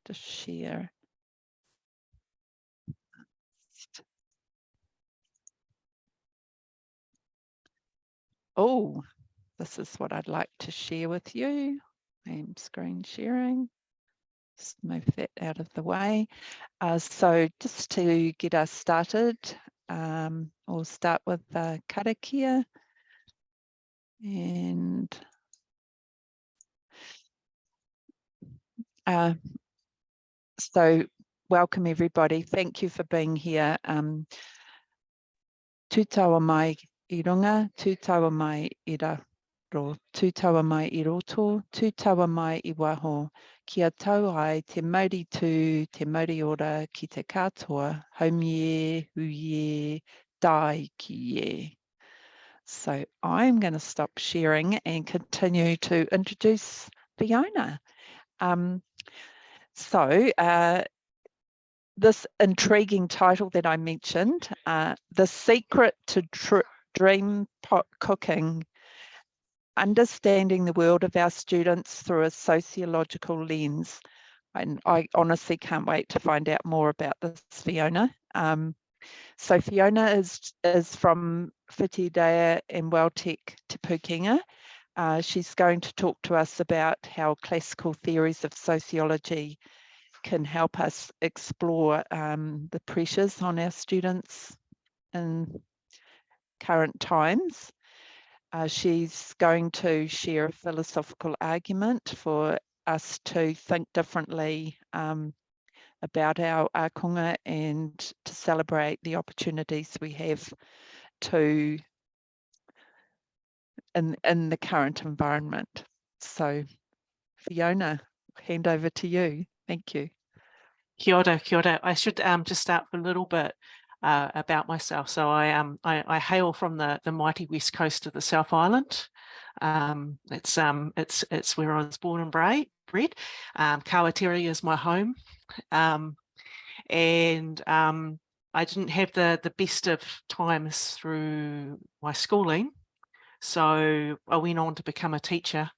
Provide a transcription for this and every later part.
to share. Oh, this is what I'd like to share with you. I'm screen sharing. Just move that out of the way. So just to get us started, we'll start with karakia. And so welcome everybody. Thank you for being here. Tūtaua mai I runga, tūtaua mai I raro, tūtaua mai I roto, tūtaua mai I waho. Kia tau ai te mauri tū, te mauri ora ki te katoa, haumie, huie, dai ki ye. So I'm going to stop sharing and continue to introduce Fiona. This intriguing title that I mentioned, The Secret to Dream Pot Cooking, Understanding the World of Our Students Through a Sociological Lens. And I honestly can't wait to find out more about this, Fiona. So Fiona is from Whitireia and Welltech Te Pukenga. She's going to talk to us about how classical theories of sociology can help us explore the pressures on our students in current times. She's going to share a philosophical argument for us to think differently about our akonga and to celebrate the opportunities we have to in the current environment. So Fiona, hand over to you. Thank you. Kia ora, kia ora. I should just start with a little bit about myself. So I hail from the mighty west coast of the South Island. It's where I was born and bred. Kawatiri is my home, and I didn't have the best of times through my schooling, so I went on to become a teacher.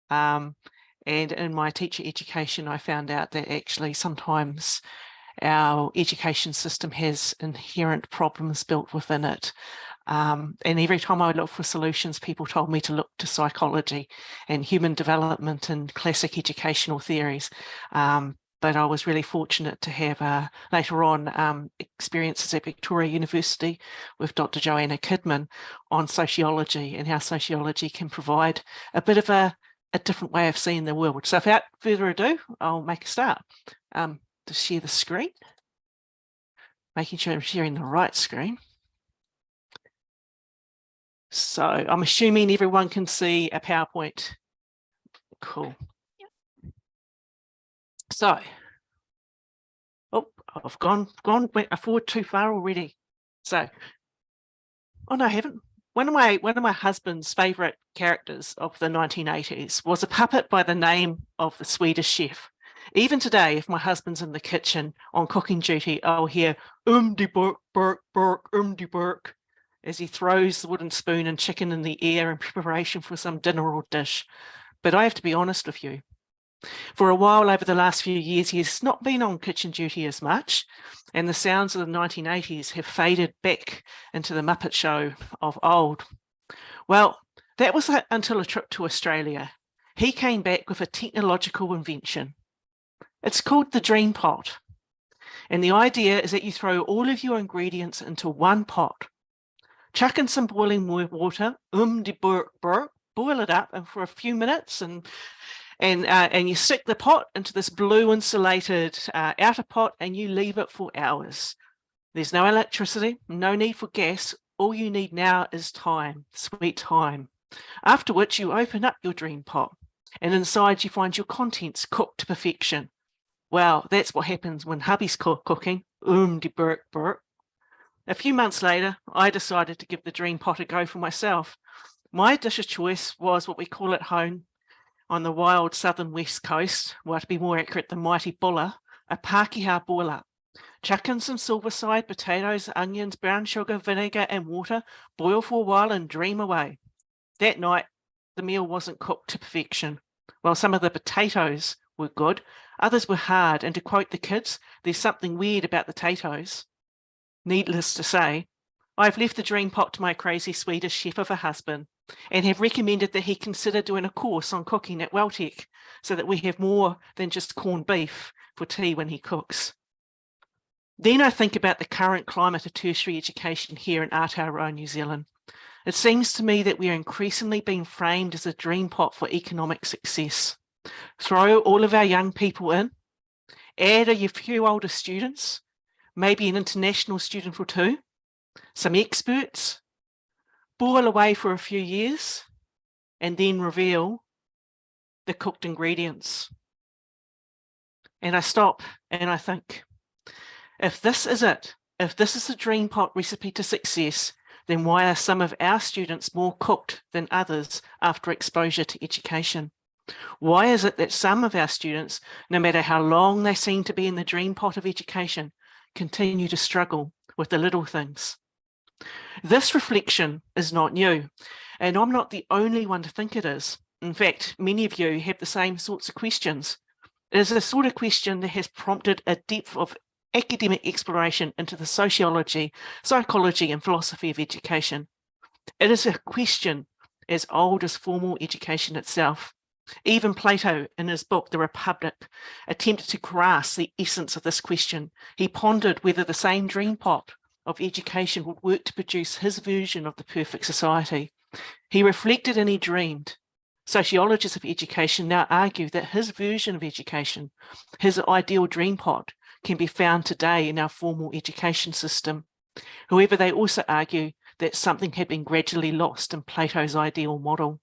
And in my teacher education, I found out that actually sometimes our education system has inherent problems built within it. And every time I looked for solutions, people told me to look to psychology and human development and classic educational theories. But I was really fortunate to have later on experiences at Victoria University with Dr. Joanna Kidman on sociology and how sociology can provide a bit of a different way of seeing the world. So without further ado, I'll make a start. To share the screen, making sure I'm sharing the right screen. So I'm assuming everyone can see a PowerPoint. Cool. Yep. So, oh, I've gone forward too far already. So, oh no, I haven't. One of my husband's favourite characters of the 1980s was a puppet by the name of the Swedish chef. Even today, if my husband's in the kitchen on cooking duty, I'll hear de burk, burk, burk, de burk, as he throws the wooden spoon and chicken in the air in preparation for some dinner or dish. But I have to be honest with you. For a while over the last few years, he has not been on kitchen duty as much, and the sounds of the 1980s have faded back into the Muppet Show of old. Well, that was until a trip to Australia. He came back with a technological invention. It's called the dreampot. And the idea is that you throw all of your ingredients into one pot, chuck in some boiling water, de burk, burk, boil it up and for a few minutes and you stick the pot into this blue insulated outer pot and you leave it for hours. There's no electricity, no need for gas. All you need now is time, sweet time. After which you open up your dream pot and inside you find your contents cooked to perfection. Well, that's what happens when hubby's cooking, de burk, burk. A few months later, I decided to give the dream pot a go for myself. My dish of choice was what we call at home on the wild southern west coast, well, to be more accurate, the mighty bulla, a Pākehā boil-up. Chuck in some silverside, potatoes, onions, brown sugar, vinegar and water, boil for a while and dream away. That night, the meal wasn't cooked to perfection. Well, some of the potatoes were good, Others were hard, and to quote the kids, there's something weird about the potatoes. Needless to say, I've left the dream pot to my crazy Swedish chef of a husband and have recommended that he consider doing a course on cooking at Welltech so that we have more than just corned beef for tea when he cooks. Then I think about the current climate of tertiary education here in Aotearoa, New Zealand. It seems to me that we are increasingly being framed as a dream pot for economic success. Throw all of our young people in, add a few older students, maybe an international student or two, some experts, boil away for a few years, and then reveal the cooked ingredients. And I stop and I think, if this is it, if this is the dream pot recipe to success, then why are some of our students more cooked than others after exposure to education? Why is it that some of our students, no matter how long they seem to be in the dream pot of education, continue to struggle with the little things? This reflection is not new, and I'm not the only one to think it is. In fact, many of you have the same sorts of questions. It is the sort of question that has prompted a depth of academic exploration into the sociology, psychology, and philosophy of education. It is a question as old as formal education itself. Even Plato, in his book, The Republic, attempted to grasp the essence of this question. He pondered whether the same dream pot of education would work to produce his version of the perfect society. He reflected and he dreamed. Sociologists of education now argue that his version of education, his ideal dream pot, can be found today in our formal education system. However, they also argue that something had been gradually lost in Plato's ideal model.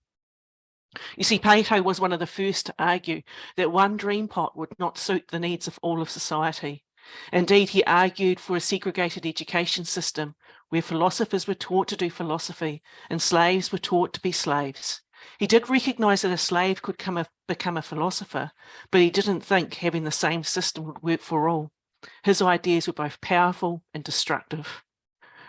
You see, Plato was one of the first to argue that one dream pot would not suit the needs of all of society. Indeed, he argued for a segregated education system where philosophers were taught to do philosophy and slaves were taught to be slaves. He did recognise that a slave could become a philosopher, but he didn't think having the same system would work for all. His ideas were both powerful and destructive.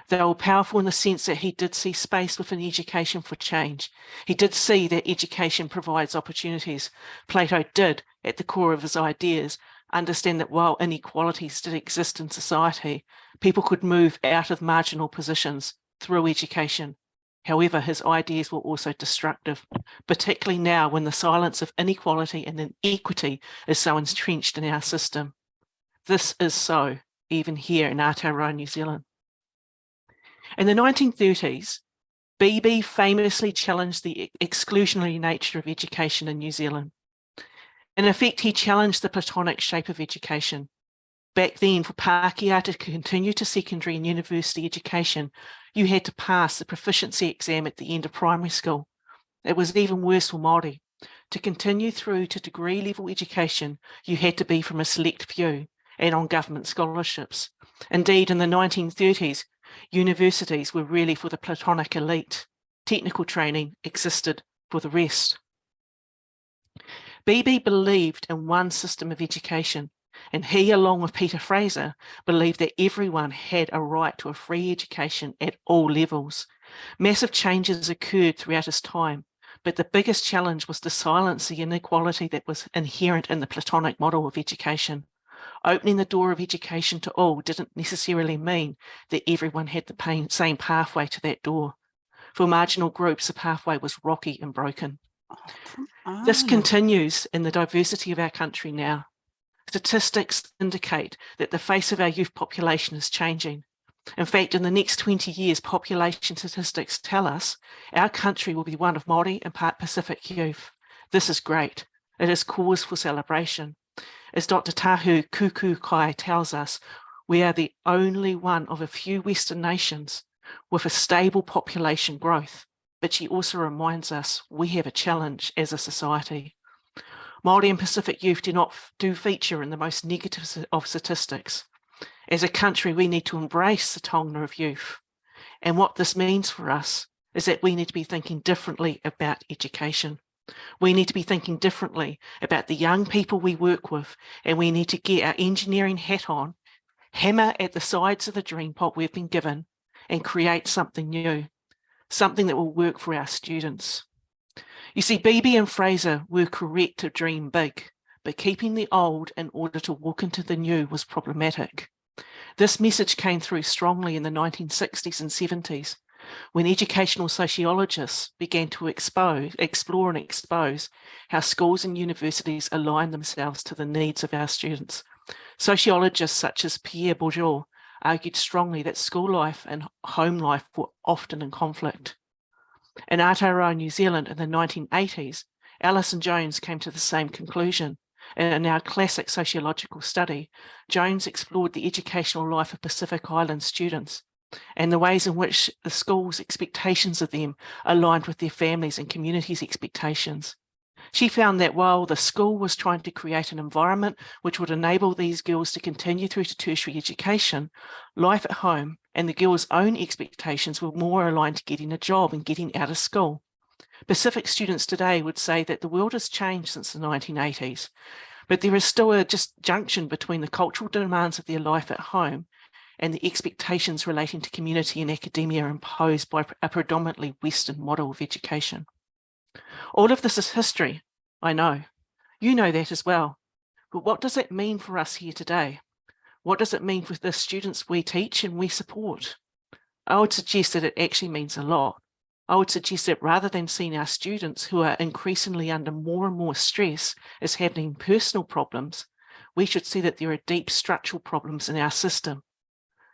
They were powerful in the sense that he did see space within education for change. He did see that education provides opportunities. Plato did, at the core of his ideas, understand that while inequalities did exist in society, people could move out of marginal positions through education. However, his ideas were also destructive, particularly now when the silence of inequality and inequity is so entrenched in our system. This is so, even here in Aotearoa, New Zealand. In the 1930s, Beebe famously challenged the exclusionary nature of education in New Zealand. In effect, he challenged the Platonic shape of education. Back then, for Pākehā to continue to secondary and university education, you had to pass the proficiency exam at the end of primary school. It was even worse for Māori. To continue through to degree level education, you had to be from a select few and on government scholarships. Indeed, in the 1930s, universities were really for the Platonic elite. Technical training existed for the rest. Beebe believed in one system of education, and he, along with Peter Fraser, believed that everyone had a right to a free education at all levels. Massive changes occurred throughout his time, but the biggest challenge was to silence the inequality that was inherent in the Platonic model of education. Opening the door of education to all didn't necessarily mean that everyone had the same pathway to that door. For marginal groups, the pathway was rocky and broken. This continues in the diversity of our country now. Statistics indicate that the face of our youth population is changing. In fact, in the next 20 years, population statistics tell us our country will be one of Māori and Pacific youth. This is great. It is cause for celebration. As Dr. Tahu Kukukai tells us, we are the only one of a few Western nations with a stable population growth, but she also reminds us we have a challenge as a society. Māori and Pacific youth do feature in the most negative of statistics. As a country, we need to embrace the taonga of youth. And what this means for us is that we need to be thinking differently about education. We need to be thinking differently about the young people we work with, and we need to get our engineering hat on, hammer at the sides of the dream pot we've been given, and create something new, something that will work for our students. You see, Beebe and Fraser were correct to dream big, but keeping the old in order to walk into the new was problematic. This message came through strongly in the 1960s and 70s, when educational sociologists began to explore and expose how schools and universities align themselves to the needs of our students. Sociologists such as Pierre Bourgeois argued strongly that school life and home life were often in conflict. In Aotearoa, New Zealand in the 1980s, Alison Jones came to the same conclusion. In our classic sociological study, Jones explored the educational life of Pacific Island students and the ways in which the school's expectations of them aligned with their families' and communities' expectations. She found that while the school was trying to create an environment which would enable these girls to continue through to tertiary education, life at home and the girls' own expectations were more aligned to getting a job and getting out of school. Pacific students today would say that the world has changed since the 1980s, but there is still a disjunction between the cultural demands of their life at home and the expectations relating to community and academia imposed by a predominantly Western model of education. All of this is history, I know. You know that as well. But what does it mean for us here today? What does it mean for the students we teach and we support? I would suggest that it actually means a lot. I would suggest that rather than seeing our students who are increasingly under more and more stress as having personal problems, we should see that there are deep structural problems in our system.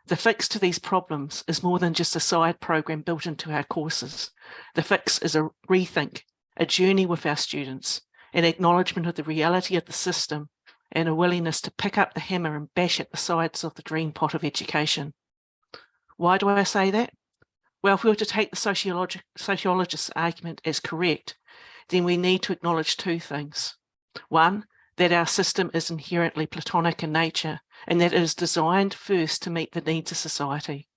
The fix to these problems is more than just a side program built into our courses. The fix is a rethink, a journey with our students, an acknowledgement of the reality of the system, and a willingness to pick up the hammer and bash at the sides of the dream pot of education. Why do I say that? Well, if we were to take the sociologist's argument as correct, then we need to acknowledge two things. One, that our system is inherently Platonic in nature, and that it is designed first to meet the needs of society.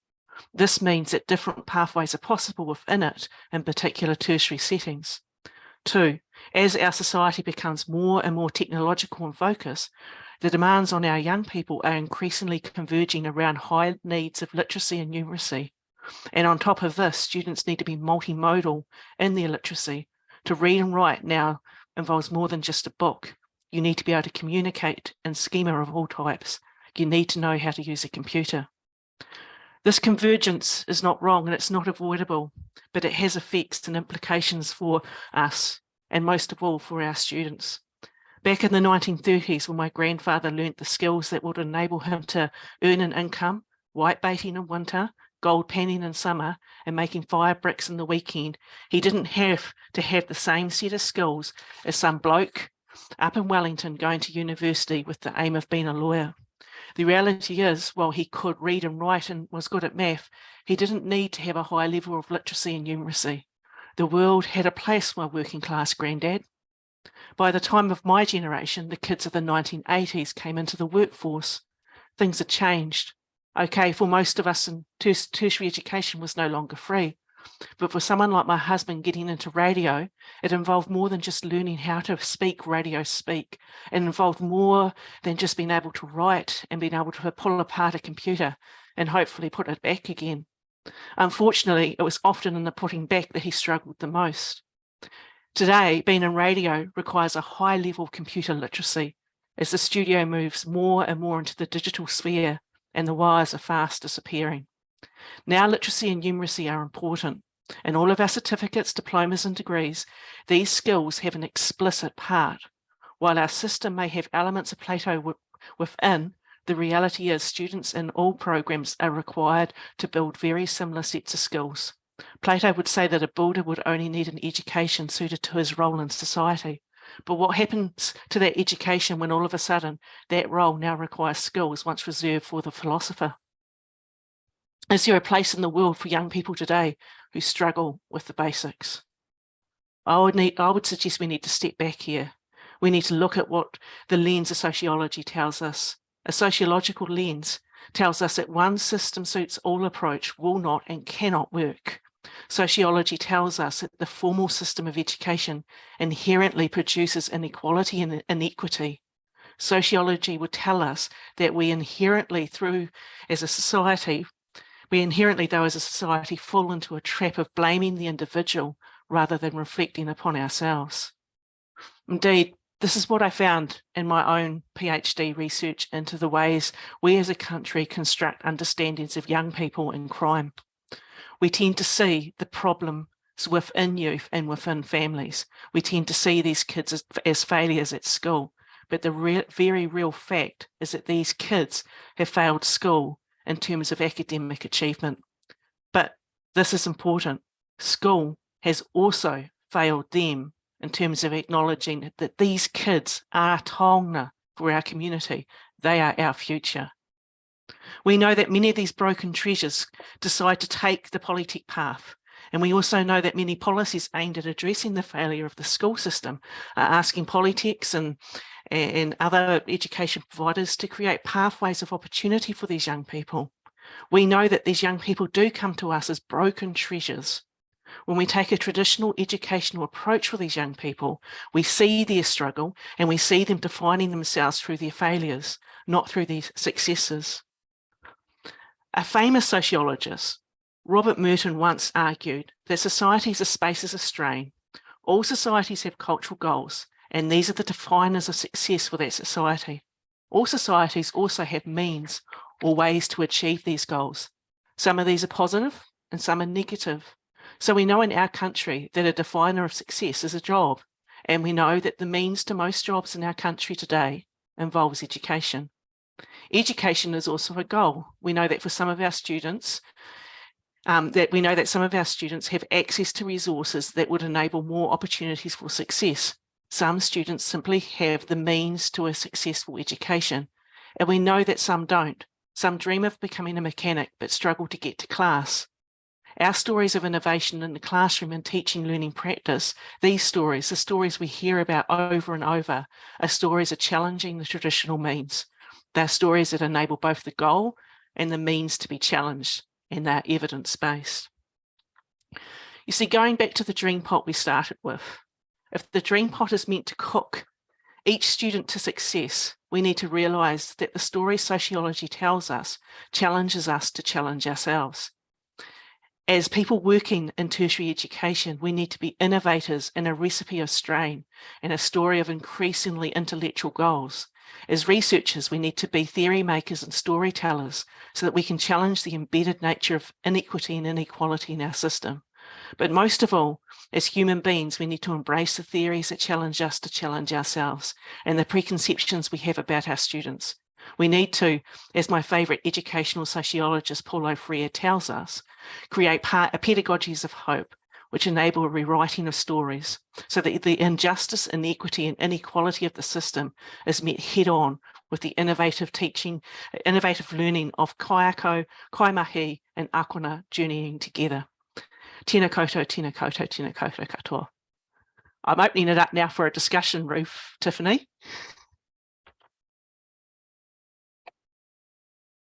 This means that different pathways are possible within it, in particular tertiary settings. Two, as our society becomes more and more technological in focus, the demands on our young people are increasingly converging around high needs of literacy and numeracy. And on top of this, students need to be multimodal in their literacy. To read and write now involves more than just a book. You need to be able to communicate in schema of all types. You need to know how to use a computer. This convergence is not wrong and it's not avoidable, but it has effects and implications for us, and most of all for our students. Back in the 1930s, when my grandfather learnt the skills that would enable him to earn an income, whitebaiting in winter, gold panning in summer, and making fire bricks in the weekend, he didn't have to have the same set of skills as some bloke up in Wellington going to university with the aim of being a lawyer. The reality is, while he could read and write and was good at math, he didn't need to have a high level of literacy and numeracy. The world had a place for my working class granddad. By the time of my generation, the kids of the 1980s came into the workforce. Things had changed. Okay, for most of us, tertiary education was no longer free. But for someone like my husband getting into radio, it involved more than just learning how to speak radio speak. It involved more than just being able to write and being able to pull apart a computer and hopefully put it back again. Unfortunately, it was often in the putting back that he struggled the most. Today, being in radio requires a high level of computer literacy as the studio moves more and more into the digital sphere and the wires are fast disappearing. Now literacy and numeracy are important. In all of our certificates, diplomas and degrees, these skills have an explicit part. While our system may have elements of Plato within, the reality is students in all programs are required to build very similar sets of skills. Plato would say that a builder would only need an education suited to his role in society. But what happens to that education when all of a sudden that role now requires skills once reserved for the philosopher? Is there a place in the world for young people today who struggle with the basics? I would suggest we need to step back here. We need to look at what the lens of sociology tells us. A sociological lens tells us that one system suits all approach will not and cannot work. Sociology tells us that the formal system of education inherently produces inequality and inequity. Sociology would tell us that we inherently, as a society, fall into a trap of blaming the individual rather than reflecting upon ourselves. Indeed, This is what I found in my own PhD research into the ways we as a country construct understandings of young people in crime. We tend to see the problems within youth and within families. We tend to see these kids as failures at school, but the very real fact is that these kids have failed school in terms of academic achievement. But this is important. School has also failed them in terms of acknowledging that these kids are taonga for our community. They are our future. We know that many of these broken treasures decide to take the politic path. And we also know that many policies aimed at addressing the failure of the school system are asking politics and other education providers to create pathways of opportunity for these young people. We know that these young people do come to us as broken treasures. When we take a traditional educational approach for these young people, we see their struggle and we see them defining themselves through their failures, not through their successes. A famous sociologist, Robert Merton, once argued that societies are spaces of strain. All societies have cultural goals, and these are the definers of success for that society. All societies also have means or ways to achieve these goals. Some of these are positive and some are negative. So we know in our country that a definer of success is a job, and we know that the means to most jobs in our country today involves education. Education is also a goal. We know that for some of our students, have access to resources that would enable more opportunities for success. Some students simply have the means to a successful education, and we know that some don't. Some dream of becoming a mechanic but struggle to get to class. Our stories of innovation in the classroom and teaching, learning, practice, these stories, the stories we hear about over and over, are stories of challenging the traditional means. They're stories that enable both the goal and the means to be challenged, and they're evidence-based. You see, going back to the dream pot we started with, if the dream pot is meant to cook each student to success, we need to realise that the story sociology tells us challenges us to challenge ourselves. As people working in tertiary education, we need to be innovators in a recipe of strain and a story of increasingly intellectual goals. As researchers, we need to be theory makers and storytellers so that we can challenge the embedded nature of inequity and inequality in our system. But most of all, as human beings, we need to embrace the theories that challenge us to challenge ourselves and the preconceptions we have about our students. We need to, as my favourite educational sociologist Paulo Freire tells us, create pedagogies of hope, which enable a rewriting of stories so that the injustice, inequity and inequality of the system is met head on with the innovative teaching, innovative learning of kaiako, kaimahi and akona journeying together. Tēnā koutou, tēnā koutou, tēnā koutou katoa. I'm opening it up now for a discussion, Ruth, Tiffany.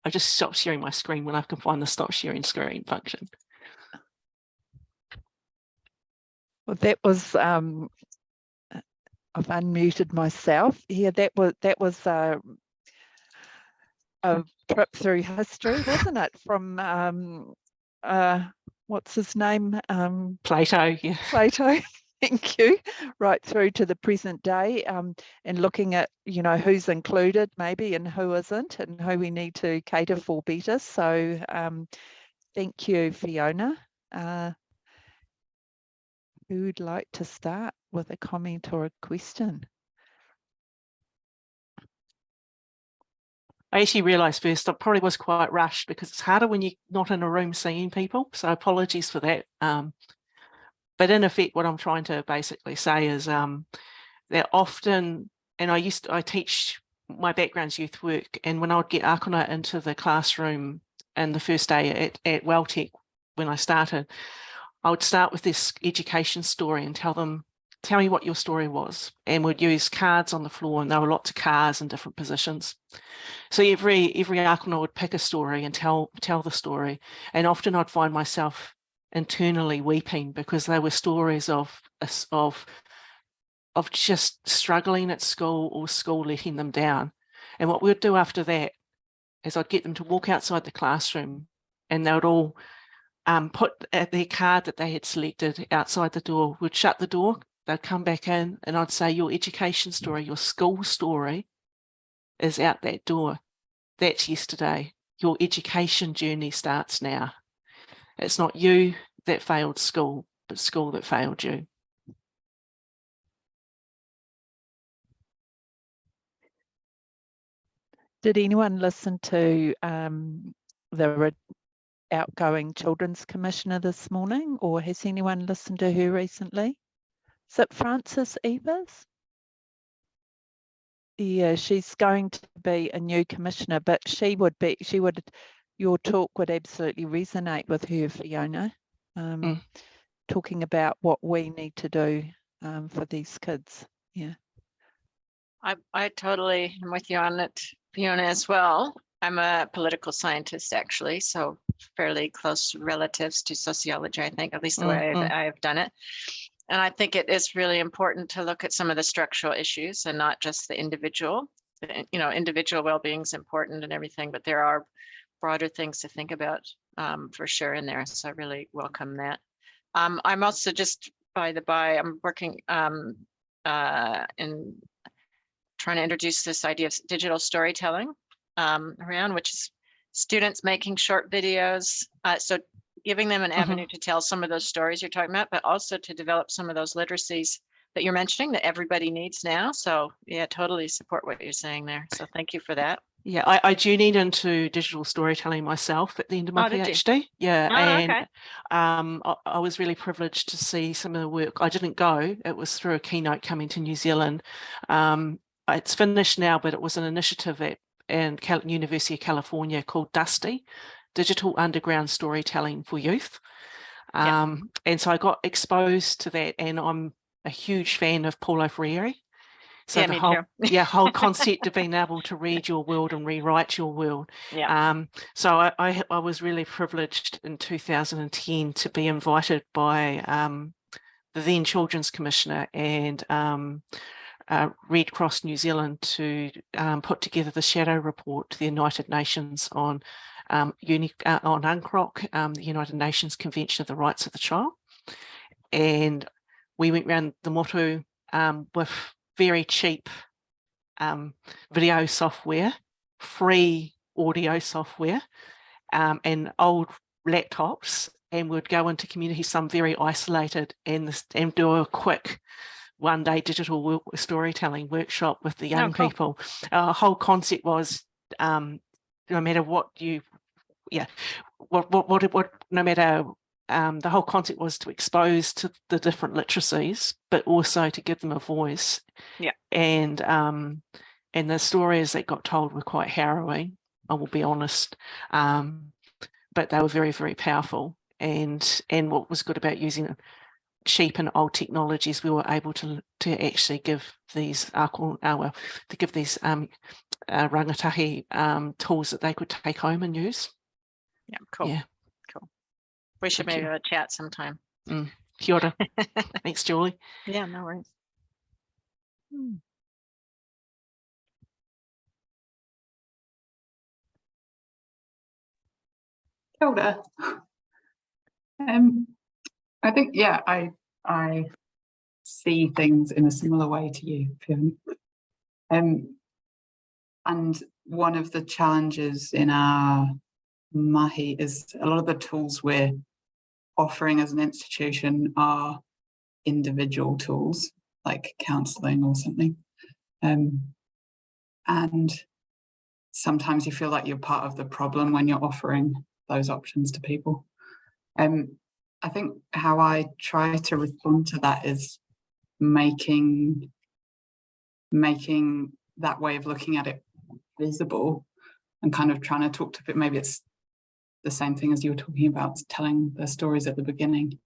I just stopped sharing my screen when I can find the stop sharing screen function. Well, that was I've unmuted myself. Yeah, that was a trip through history, wasn't it? From what's his name? Plato. Yeah. Plato. Thank you. Right through to the present day, and looking at, you know, who's included maybe and who isn't, and who we need to cater for better. So thank you, Fiona. Who would like to start with a comment or a question? I actually realised first I probably was quite rushed because it's harder when you're not in a room seeing people. So apologies for that. But in effect, what I'm trying to basically say is that often, and I teach, my background's youth work, and when I would get akona into the classroom and the first day at Welltech when I started, I would start with this education story and tell me what your story was, and would use cards on the floor, and there were lots of cards in different positions. So every akona would pick a story and tell the story, and often I'd find myself internally weeping because they were stories of just struggling at school or school letting them down. And what we'd do after that is I'd get them to walk outside the classroom, and they would all put their card that they had selected outside the door. We'd shut the door they'd come back in and I'd say, your education story, your school story is out that door. That's yesterday. Your education journey starts now. It's not you that failed school, but school that failed you. Did anyone listen to the outgoing Children's Commissioner this morning, or has anyone listened to her recently? Is it Frances Evers? Yeah, she's going to be a new commissioner, but your talk would absolutely resonate with her, Fiona, talking about what we need to do for these kids. Yeah. I totally am with you on it, Fiona, as well. I'm a political scientist, actually, so fairly close relatives to sociology, I think, at least the way I've done it. And I think it is really important to look at some of the structural issues and not just the individual. You know, individual well-being is important and everything, but there are broader things to think about for sure in there. So I really welcome that. I'm also just, by the by, I'm working in trying to introduce this idea of digital storytelling around, which is students making short videos. So giving them an avenue to tell some of those stories you're talking about, but also to develop some of those literacies that you're mentioning that everybody needs now. So yeah, totally support what you're saying there. So thank you for that. Yeah, I journeyed into digital storytelling myself at the end of my PhD. Yeah, and I was really privileged to see some of the work. I didn't go, it was through a keynote coming to New Zealand. It's finished now, but it was an initiative at University of California called DUSTY, Digital Underground Storytelling for Youth. And so I got exposed to that, and I'm a huge fan of Paulo Freire. So yeah, the whole concept of being able to read your world and rewrite your world. Yeah. So I was really privileged in 2010 to be invited by the then Children's Commissioner and Red Cross New Zealand to put together the shadow report to the United Nations on UNCROC, the United Nations Convention of the Rights of the Child. And we went around the Motu with very cheap video software, free audio software, and old laptops, and we'd go into communities, some very isolated, and do a quick one-day digital storytelling workshop with the young people. Our whole concept was no matter what you, no matter. The whole concept was to expose to the different literacies, but also to give them a voice. Yeah. And the stories that got told were quite harrowing, I will be honest, but they were very, very powerful. And what was good about using cheap and old technologies, we were able to actually give these rangatahi tools that they could take home and use. Yeah, cool. Yeah. We should maybe have a chat sometime. Kia ora. Thanks, Julie. Yeah, no worries. Kia ora. I think, I see things in a similar way to you, Fiona. And one of the challenges in our mahi is a lot of the tools we're offering as an institution are individual tools, like counselling or something. And sometimes you feel like you're part of the problem when you're offering those options to people. I think how I try to respond to that is making that way of looking at it visible and kind of trying to talk to it. Maybe it's the same thing as you were talking about, telling the stories at the beginning,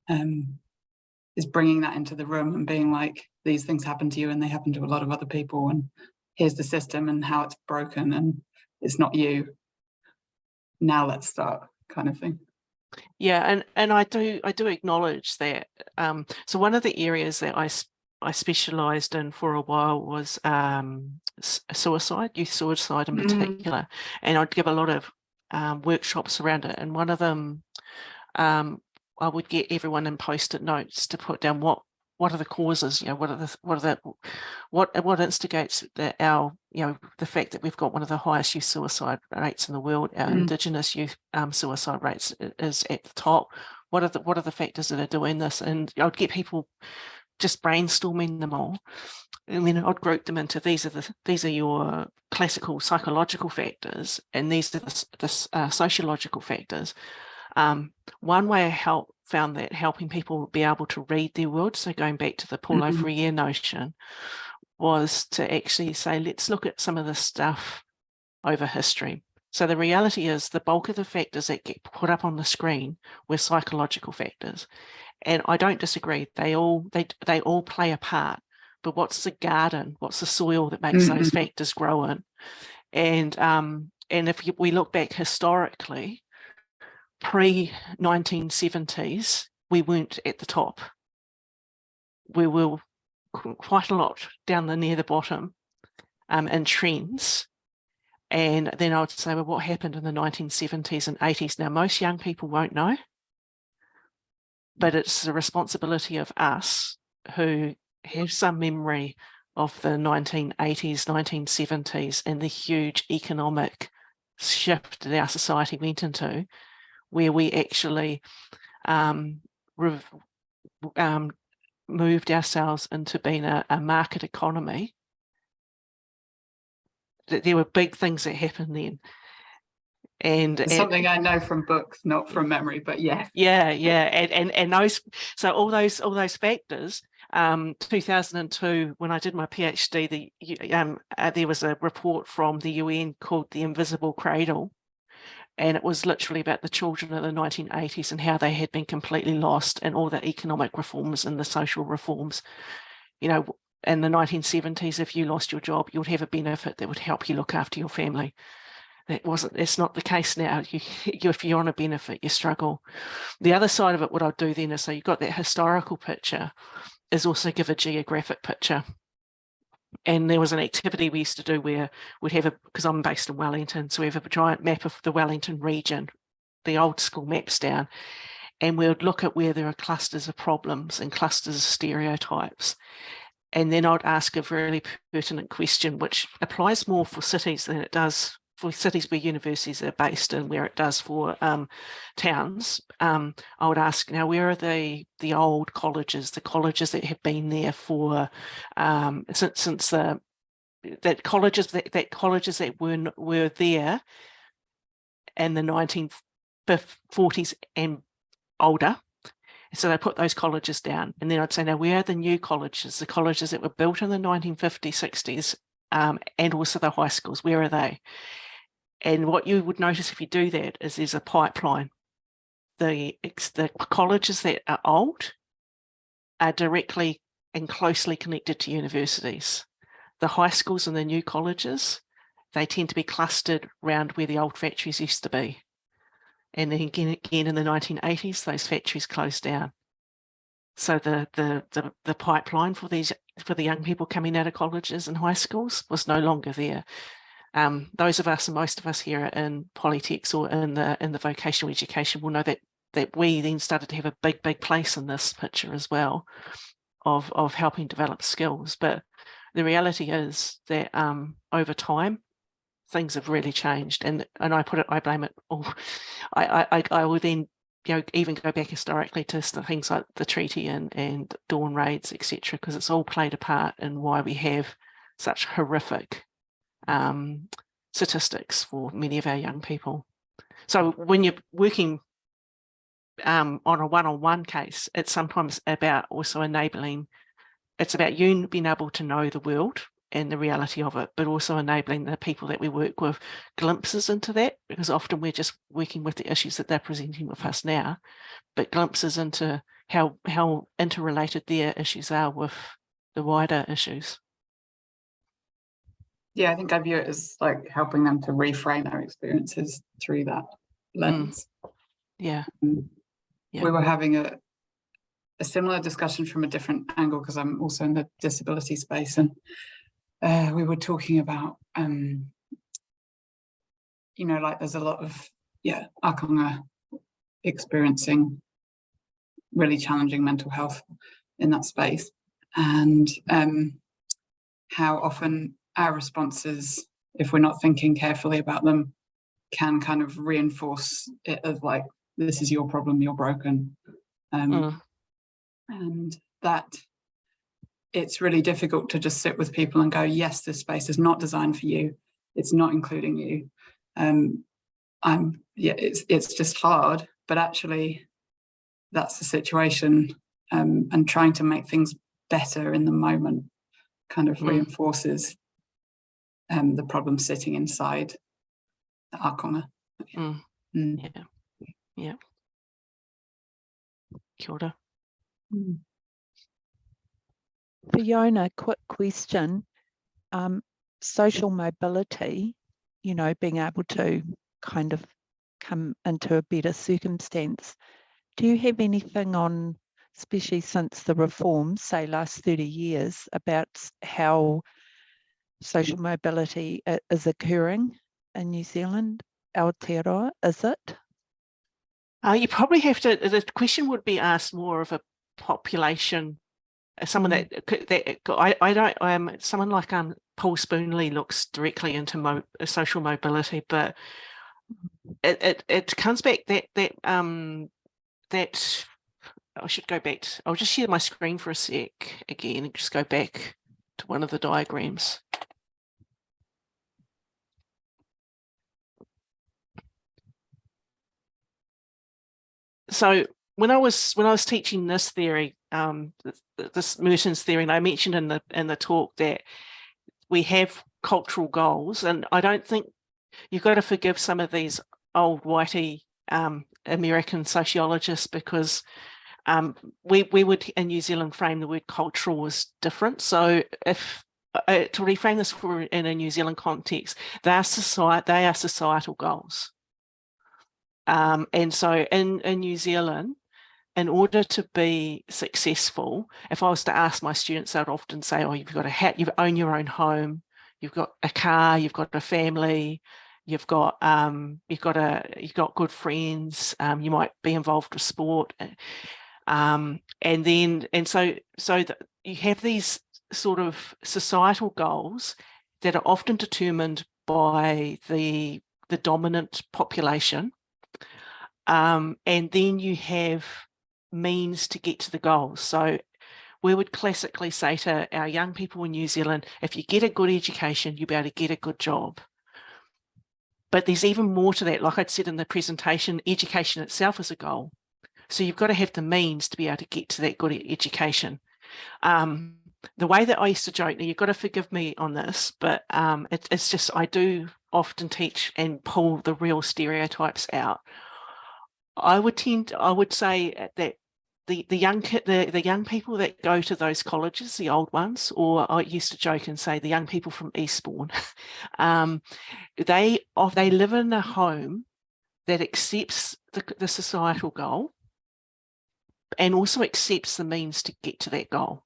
is bringing that into the room and being like, these things happen to you and they happen to a lot of other people, and here's the system and how it's broken and it's not you. Now let's start, kind of thing. Yeah, and I do acknowledge that. So one of the areas that I specialised in for a while was suicide, youth suicide in particular, and I'd give a lot of workshops around it. And one of them, I would get everyone in post-it notes to put down what what are the causes? What instigates the fact that we've got one of the highest youth suicide rates in the world? Our Indigenous youth suicide rates is at the top. What are the factors that are doing this? And I'd get people just brainstorming them all, and then I'd group them into these are your classical psychological factors, and these are the sociological factors. One way I found that helping people be able to read their world, so going back to the Paulo Freire notion, was to actually say, let's look at some of this stuff over history. So the reality is the bulk of the factors that get put up on the screen were psychological factors. And I don't disagree. They all play a part. But what's the garden? What's the soil that makes those factors grow in? And if we look back historically, pre-1970s, we weren't at the top. We were quite a lot down near the bottom in trends. And then I would say, well, what happened in the 1970s and 80s? Now, most young people won't know, but it's the responsibility of us who have some memory of the 1980s, 1970s, and the huge economic shift that our society went into, where we actually moved ourselves into being a market economy. There were big things that happened then. And it's something I know from books, not from memory, but yes. Yeah. And those, so all those factors, 2002, when I did my PhD, there was a report from the UN called The Invisible Cradle. And it was literally about the children of the 1980s and how they had been completely lost, and all the economic reforms and the social reforms. You know, in the 1970s, if you lost your job, you would have a benefit that would help you look after your family. It's not the case now. If you're on a benefit, you struggle. The other side of it, what I'll do then is, so you've got that historical picture, is also give a geographic picture. And there was an activity we used to do where we'd have because I'm based in Wellington, so we have a giant map of the Wellington region, the old school maps down, and we would look at where there are clusters of problems and clusters of stereotypes. And then I'd ask a really pertinent question, which applies more for cities than it does for cities where universities are based and where it does for towns. I would ask, now, where are the old colleges, the colleges that have been there for since that colleges that were there in the 1940s and older. So they put those colleges down, and then I'd say, now, where are the new colleges, the colleges that were built in the 1950s, 60s, and also the high schools, where are they? And what you would notice if you do that is there's a pipeline. The colleges that are old are directly and closely connected to universities. The high schools and the new colleges, they tend to be clustered around where the old factories used to be. And then again in the 1980s, those factories closed down. So the pipeline for the young people coming out of colleges and high schools was no longer there. Those of us, and most of us here in polytechs or in the vocational education, will know that we then started to have a big place in this picture as well of helping develop skills. But the reality is that over time, things have really changed, and I blame it all. I would then even go back historically to things like the treaty and dawn raids, etc., because it's all played a part in why we have such horrific statistics for many of our young people. So when you're working on a one-on-one case, it's sometimes about also enabling. It's about you being able to know the world and the reality of it, but also enabling the people that we work with glimpses into that, because often we're just working with the issues that they're presenting with us now, but glimpses into how interrelated their issues are with the wider issues. Yeah, I think I view it as like helping them to reframe their experiences through that lens. Yeah. We were having a similar discussion from a different angle, because I'm also in the disability space, and we were talking about like there's a lot of Akonga experiencing really challenging mental health in that space, and how often our responses, if we're not thinking carefully about them, can kind of reinforce it as like, this is your problem, you're broken. And that it's really difficult to just sit with people and go, yes, this space is not designed for you, it's not including you. It's just hard, but actually that's the situation, and trying to make things better in the moment kind of reinforces the problem sitting inside our corner. Yeah. Kia ora. Fiona, quick question. Social mobility, you know, being able to kind of come into a better circumstance. Do you have anything on, especially since the reforms, say last 30 years, about how social mobility is occurring in New Zealand? Aotearoa, is it? You probably have to, the question would be asked more of a population, someone someone like Paul Spoonley looks directly into social mobility, but it comes back that I should go back. I'll just share my screen for a sec again and just go back to one of the diagrams. So when I was teaching this theory, this Merton's theory, and I mentioned in the talk that we have cultural goals, and I don't think you've got to forgive some of these old whitey American sociologists, because we would in New Zealand frame the word cultural as different. So if to reframe this in a New Zealand context, they are societal goals. And so in New Zealand, in order to be successful, if I was to ask my students, I'd often say, oh, you've got you own your own home, you've got a car, you've got a family, you've got good friends, you might be involved with sport, so you have these sort of societal goals that are often determined by the dominant population, and then you have means to get to the goals. So we would classically say to our young people in New Zealand, if you get a good education, you'll be able to get a good job. But there's even more to that. Like I'd said in the presentation, education itself is a goal. So you've got to have the means to be able to get to that good education. The way that I used to joke, now you've got to forgive me on this, but it's just, I do often teach and pull the real stereotypes out. I would say that the young people that go to those colleges, the old ones, or I used to joke and say the young people from Eastbourne, they live in a home that accepts the societal goal and also accepts the means to get to that goal.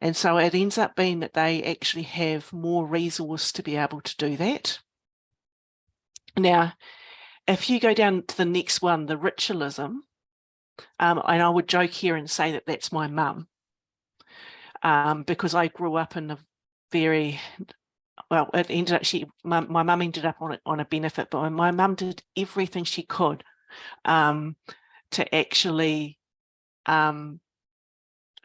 And so it ends up being that they actually have more resource to be able to do that. Now, if you go down to the next one, the ritualism, and I would joke here and say that that's my mum, because I grew up in a very, well, it ended up, my mum ended up on a benefit, but my mum did everything she could to actually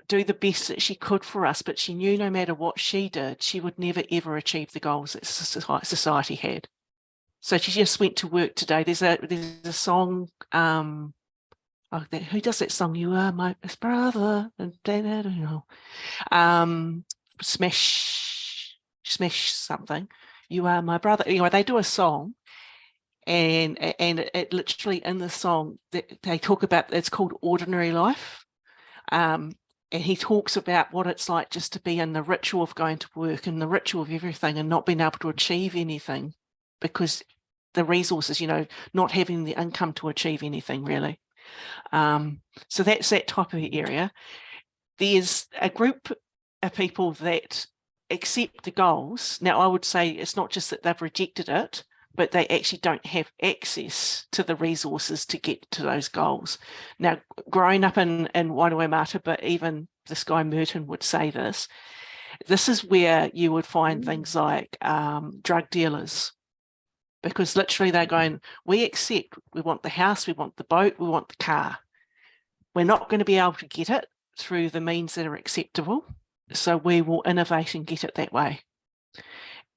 do the best that she could for us, but she knew no matter what she did, she would never ever achieve the goals that society had. So she just went to work today. There's a song, who does that song? You are my brother, and you know, smash something. You are my brother. You know, they do a song, and it literally in the song they talk about, it's called Ordinary Life. And he talks about what it's like just to be in the ritual of going to work and the ritual of everything and not being able to achieve anything because the resources, you know, not having the income to achieve anything really. So that's that type of area. There's a group of people that accept the goals. Now, I would say it's not just that they've rejected it, but they actually don't have access to the resources to get to those goals. Now, growing up in Wainuiomata, but even this guy Merton would say this. This is where you would find things like drug dealers, because literally they're going, we accept, we want the house, we want the boat, we want the car. We're not going to be able to get it through the means that are acceptable, so we will innovate and get it that way.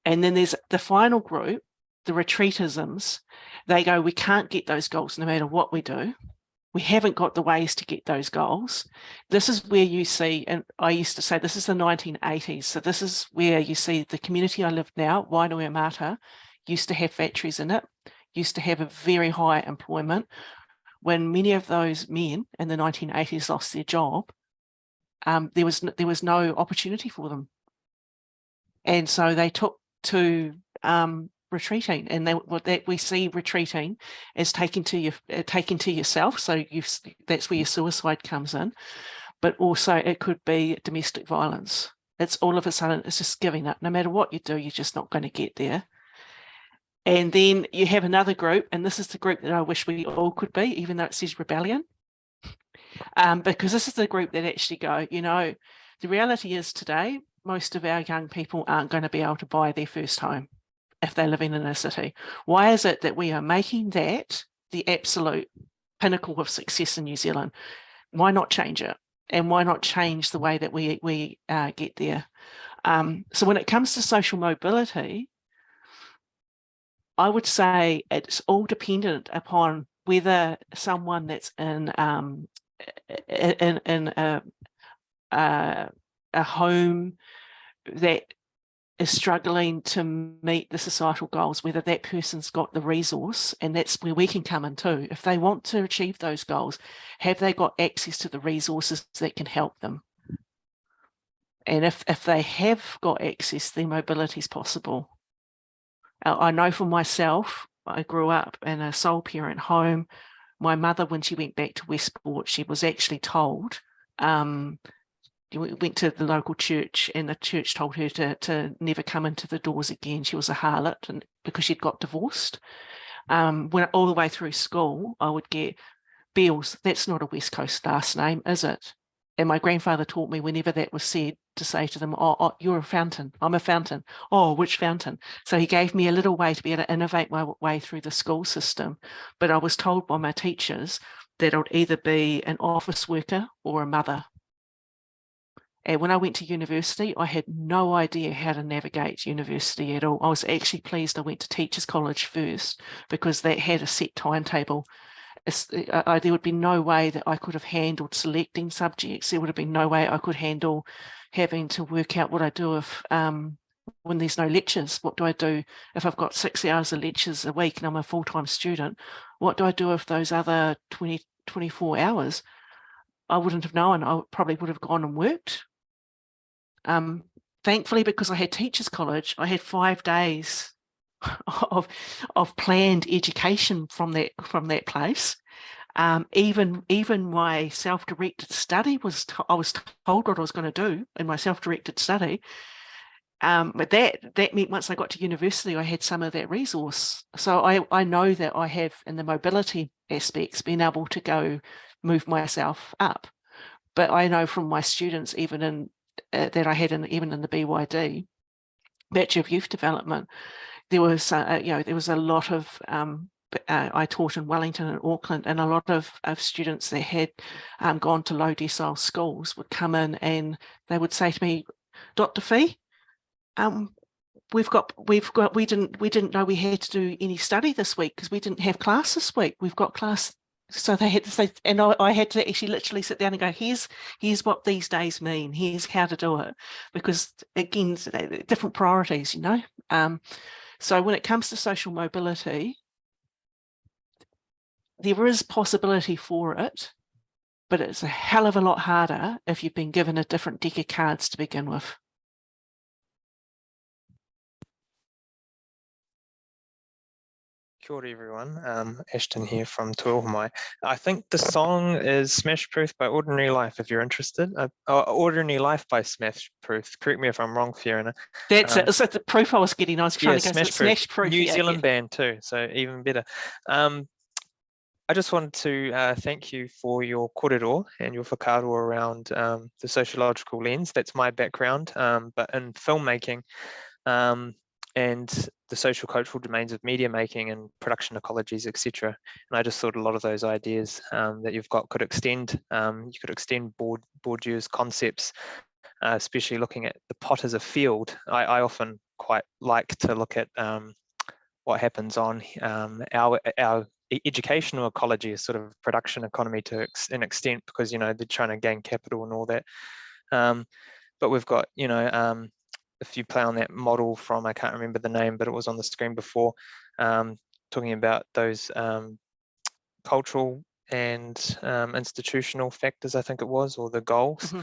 And then there's the final group, the retreatisms. They go, we can't get those goals no matter what we do. We haven't got the ways to get those goals. This is where you see, and I used to say this is the 1980s, so this is where you see the community I live now, Wainuiomata, used to have factories in it, used to have a very high employment. When many of those men in the 1980s lost their job, there was no opportunity for them. And so they took to retreating, and that we see retreating as taking to yourself. So that's where your suicide comes in, but also it could be domestic violence. It's all of a sudden, it's just giving up. No matter what you do, you're just not going to get there. And then you have another group, and this is the group that I wish we all could be, even though it says rebellion, because this is the group that actually go, you know, the reality is today, most of our young people aren't going to be able to buy their first home if they're living in a city. Why is it that we are making that the absolute pinnacle of success in New Zealand? Why not change it? And why not change the way that we get there? So when it comes to social mobility, I would say it's all dependent upon whether someone that's in a home that is struggling to meet the societal goals, whether that person's got the resource, and that's where we can come in too. If they want to achieve those goals, have they got access to the resources that can help them? And if they have got access, then mobility is possible. I know for myself, I grew up in a sole parent home. My mother, when she went back to Westport, she was actually told, went to the local church, and the church told her to never come into the doors again. She was a harlot, and because she'd got divorced. When all the way through school, I would get, Beals, that's not a West Coast last name, is it? And my grandfather taught me whenever that was said to say to them, oh, you're a fountain, I'm a fountain. Oh, which fountain? So he gave me a little way to be able to innovate my way through the school system. But I was told by my teachers that I would either be an office worker or a mother. And when I went to university, I had no idea how to navigate university at all. I was actually pleased I went to Teachers College first, because that had a set timetable. There would be no way that I could have handled selecting subjects. There would have been no way I could handle having to work out what I do if when there's no lectures. What do I do if I've got 6 hours of lectures a week and I'm a full-time student? What do I do if those other 24 hours? I wouldn't have known. I probably would have gone and worked. Thankfully, because I had Teachers College, I had 5 days of planned education from that place. Even my self-directed study I was told what I was going to do in my self-directed study. But that meant once I got to university, I had some of that resource. So I know that I have, in the mobility aspects, been able to go move myself up. But I know from my students, even in that I had even in the BYD, Bachelor of Youth Development, there was there was a lot of I taught in Wellington and Auckland, and a lot of students that had gone to low decile schools would come in and they would say to me, Dr. Fee, we didn't know we had to do any study this week because we didn't have class this week. We've got class. So they had to say, and I had to actually literally sit down and go, here's what these days mean. Here's how to do it, because again, different priorities, you know. So when it comes to social mobility, there is possibility for it, but it's a hell of a lot harder if you've been given a different deck of cards to begin with. Kia ora everyone, Ashton here from Tuahumai. I think the song is Smash Proof by Ordinary Life, if you're interested. Ordinary Life by Smash Proof. Correct me if I'm wrong, Fiona. That's it. So the proof I was getting, I was trying to go Smash Proof. Smash Proof. New Zealand band too, so even better. I just wanted to thank you for your kōrero and your whakaaro around the sociological lens. That's my background, but in filmmaking and the social cultural domains of media making and production ecologies, etc. And I just thought a lot of those ideas that you've got could extend. You could extend Bourdieu's concepts, especially looking at the pot as a field. I often quite like to look at what happens on our educational ecology is sort of production economy to an extent, because they're trying to gain capital and all that. But we've got if you play on that model from, I can't remember the name, but it was on the screen before, talking about those cultural and institutional factors, I think it was, or the goals.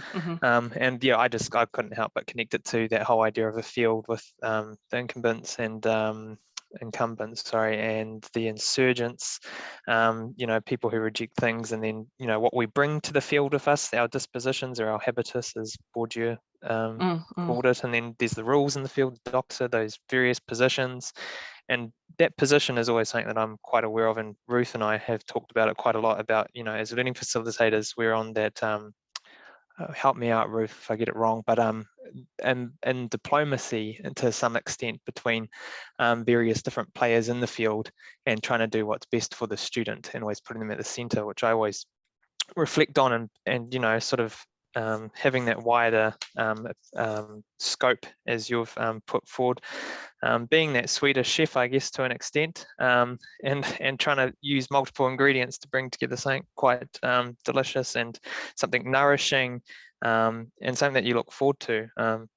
And yeah, I couldn't help but connect it to that whole idea of a field with the incumbents and and the insurgents, people who reject things, and then what we bring to the field with us, our dispositions or our habitus, as Bourdieu called it. And then there's the rules in the field, doxa, those various positions. And that position is always something that I'm quite aware of, and Ruth and I have talked about it quite a lot about, as learning facilitators, we're on that, help me out, Ruth, if I get it wrong, but and diplomacy to some extent between various different players in the field, and trying to do what's best for the student and always putting them at the center, which I always reflect on, and sort of having that wider scope, as you've put forward, being that Swedish chef, I guess, to an extent, and trying to use multiple ingredients to bring together something quite delicious and something nourishing, and something that you look forward to,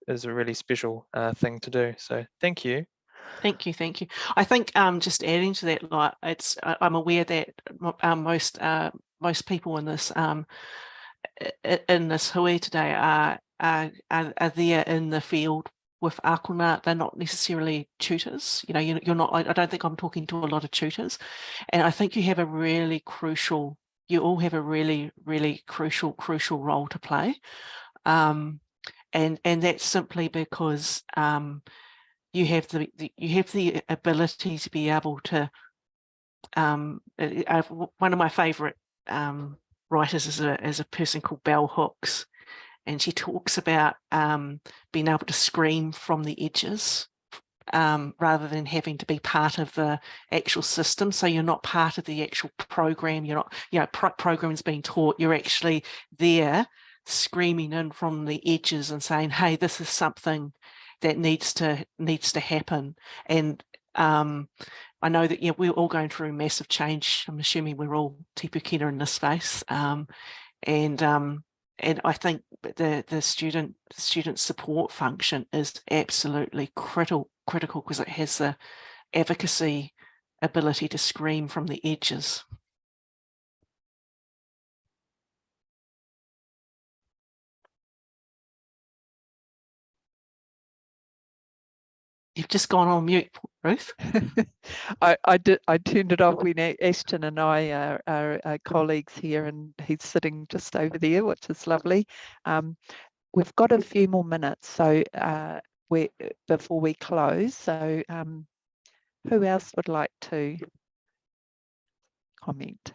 is a really special thing to do. So thank you. Thank you. I think just adding to that, like, I'm aware that most people in this hui today are there in the field with Akuna. They're not necessarily tutors. You're not. I don't think I'm talking to a lot of tutors, and I think you have a really crucial. You all have a really, really crucial role to play, and that's simply because you have the ability to be able to. One of my favourite writers is a person called Bell Hooks, and she talks about being able to scream from the edges rather than having to be part of the actual system. So you're not part of the actual program. You're not, programs being taught. You're actually there screaming in from the edges and saying, "Hey, this is something that needs to happen." And I know that we're all going through massive change. I'm assuming we're all tipukina in this space, and I think the student support function is absolutely critical because it has the advocacy ability to scream from the edges. You've just gone on mute, Ruth. I turned it off when Ashton and I are colleagues here, and he's sitting just over there, which is lovely. We've got a few more minutes, so before we close. So who else would like to comment?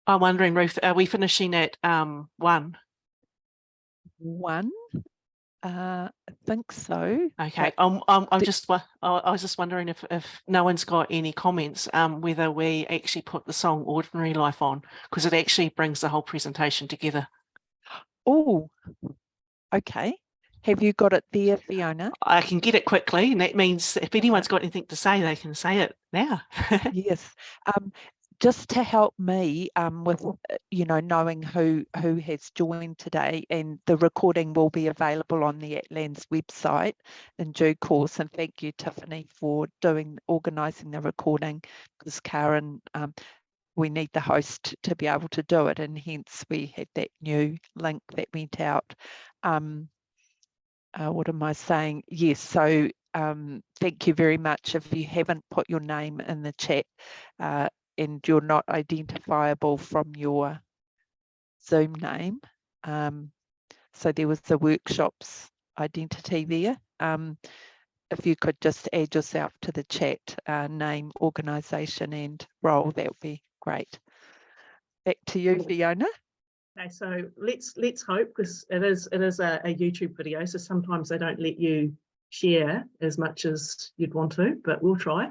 I'm wondering, Ruth, are we finishing at 1? 1? I think so. Okay. I was just wondering if no one's got any comments, whether we actually put the song Ordinary Life on, because it actually brings the whole presentation together. Oh, okay. Have you got it there, Fiona? I can get it quickly, and that means if anyone's got anything to say, they can say it now. Yes. Just to help me with knowing who has joined today, and the recording will be available on the ATLAANZ website in due course. And thank you, Tiffany, for organising the recording, because Karen, we need the host to be able to do it, and hence we had that new link that went out. What am I saying? Yes, so thank you very much. If you haven't put your name in the chat, and you're not identifiable from your Zoom name, So there was the workshops identity there. If you could just add yourself to the chat, name, organisation and role, that would be great. Back to you, Fiona. Okay, so let's hope, because it is a YouTube video, so sometimes they don't let you share as much as you'd want to, but we'll try.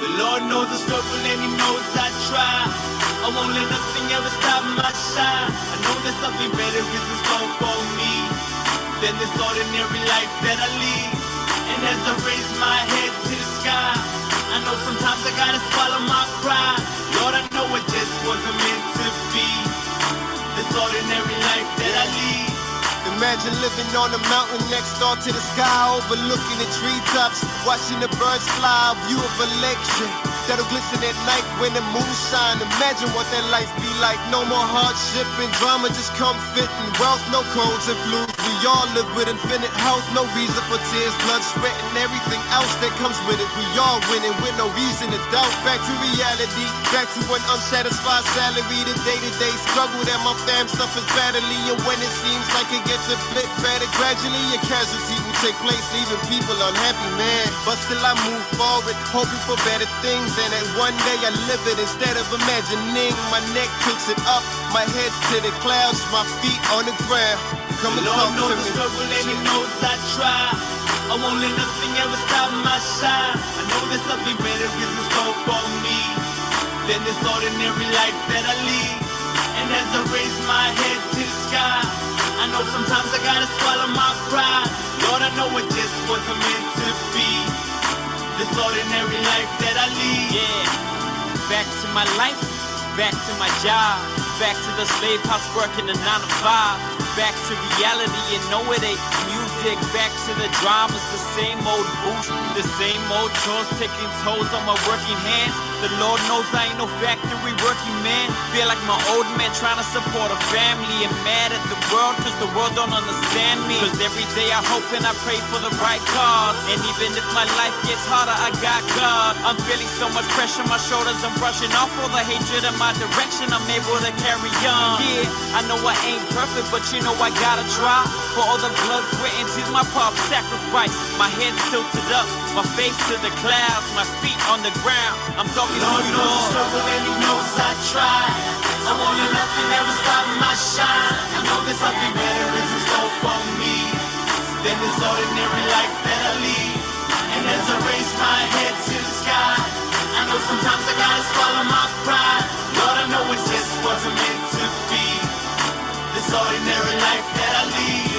The Lord knows I struggle and He knows I try. I won't let nothing ever stop my shine. I know that something better is in store for me than this ordinary life that I lead. And as I raise my head to the sky, I know sometimes I gotta swallow my pride. Lord, I know it just wasn't meant to be, this ordinary life that I lead. Imagine living on a mountain next door to the sky, overlooking the treetops, watching the birds fly, a view of a lake that'll glisten at night when the moon shine. Imagine what that life be like. No more hardship and drama, just comfort and wealth, no codes and flus. We all live with infinite health, no reason for tears, blood, sweat, and everything else that comes with it. We all winning with no reason to doubt. Back to reality, back to an unsatisfied salary, the day-to-day struggle that my fam suffers badly. And when it seems like it gets a bit better, gradually a casualty will take place, leaving people unhappy, man. But still I move forward, hoping for better things, and that one day I live it instead of imagining. My neck tilts it up, my head's to the clouds, my feet on the ground. Come and talk to me. Lord knows I struggle and He knows I try. I won't let nothing ever stop my shine. I know there's something better is in store for me than this ordinary life that I lead. And as I raise my head to the sky, I know sometimes I gotta swallow my pride. Lord, I know it just wasn't meant to be, this ordinary life that I lead. Yeah, back to my life, back to my job, back to the slave house working the 9 to 5. Back to reality, and no it ain't music. Back to the dramas, the same old boost, the same old chores taking tolls on my working hands. The Lord knows I ain't no factory working man. Feel like my old man trying to support a family, and mad at the world cause the world don't understand me. Cause every day I hope and I pray for the right cause, and even if my life gets harder, I got God. I'm feeling so much pressure on my shoulders, I'm brushing off all the hatred in my direction. I'm able to carry on. Yeah, I know I ain't perfect, but you know I gotta try. For all the blood, sweat, and tears my pop sacrifice. My head tilted up, my face to the clouds, my feet on the ground. I'm talking Lord to you, knows I Lord. struggle and He knows I try. I won't let nothing ever stop my shine. I know there's something better is in store for me than this ordinary life that I lead. And as I raise my head to the sky, I know sometimes I gotta swallow my pride. Lord, I know it just wasn't meant to be, this ordinary life that I lead.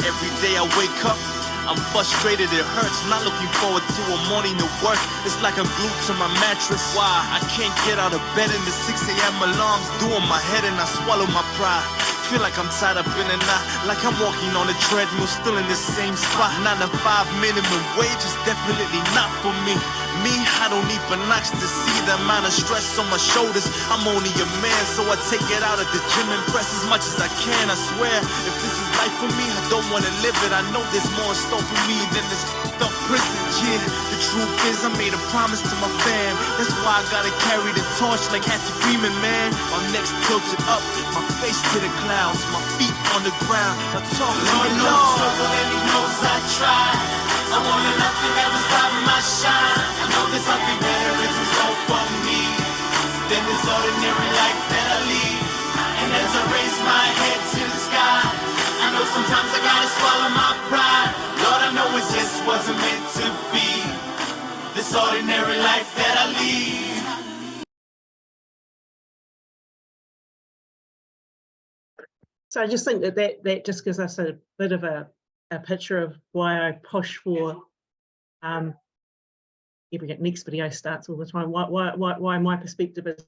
Every day I wake up, I'm frustrated, it hurts. Not looking forward to a morning to work. It's like I'm glued to my mattress. Why? I can't get out of bed in the 6 a.m. alarms doing my head, and I swallow my pride. Feel like I'm tied up in a knot, like I'm walking on a treadmill, still in the same spot. 9 to 5 minimum wage is definitely not for me. I don't need binocs to see the amount of stress on my shoulders. I'm only a man, so I take it out at the gym and press as much as I can. I swear, if this is life for me, I don't want to live it. I know there's more in store for me than this f***ed up prison. Yeah, the truth is I made a promise to my fam. That's why I gotta carry the torch like Happy Freeman, man. My neck's tilted up, my face to the clouds, my feet on the ground. I talk to Lord the knows I Lord. struggle and He knows I try. I won't let nothing ever stop my shine. I know there's something better is in store for me than this ordinary life that I lead. And as I raise my head to the sky, I know sometimes I gotta swallow my pride. Lord, I know it just wasn't meant to be, this ordinary life that I lead. So I just think that just gives us a bit of a picture of why I push for next video starts all the time. Why my perspective is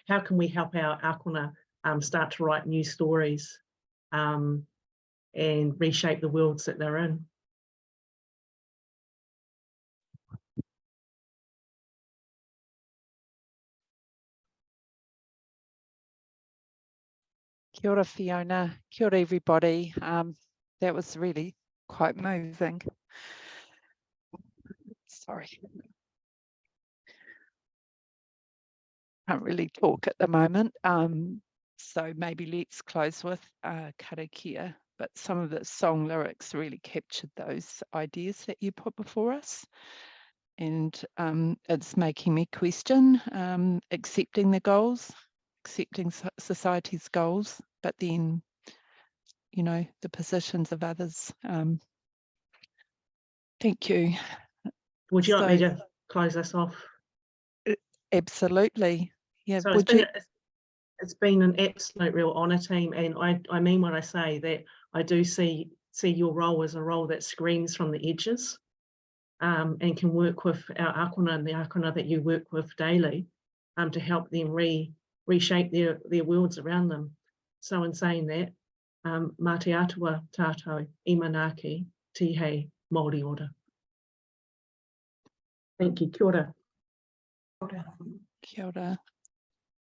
how can we help our Akona start to write new stories and reshape the worlds that they're in. Kia ora, Fiona. Kia ora, everybody. That was really quite moving. Sorry. Can't really talk at the moment. So maybe let's close with karakia. But some of the song lyrics really captured those ideas that you put before us. And it's making me question accepting the goals, accepting society's goals, but then, you know, the positions of others. Thank you. Would you like me to close us off? Absolutely. Yeah. So it's been an absolute real honour, team, and I mean when I say that I do see your role as a role that screens from the edges and can work with our Akona and the Akona that you work with daily to help them reshape their worlds around them. So in saying that, mā te atua tātou I manaaki tihei Māori ora. Thank you. Kia ora. Kia ora.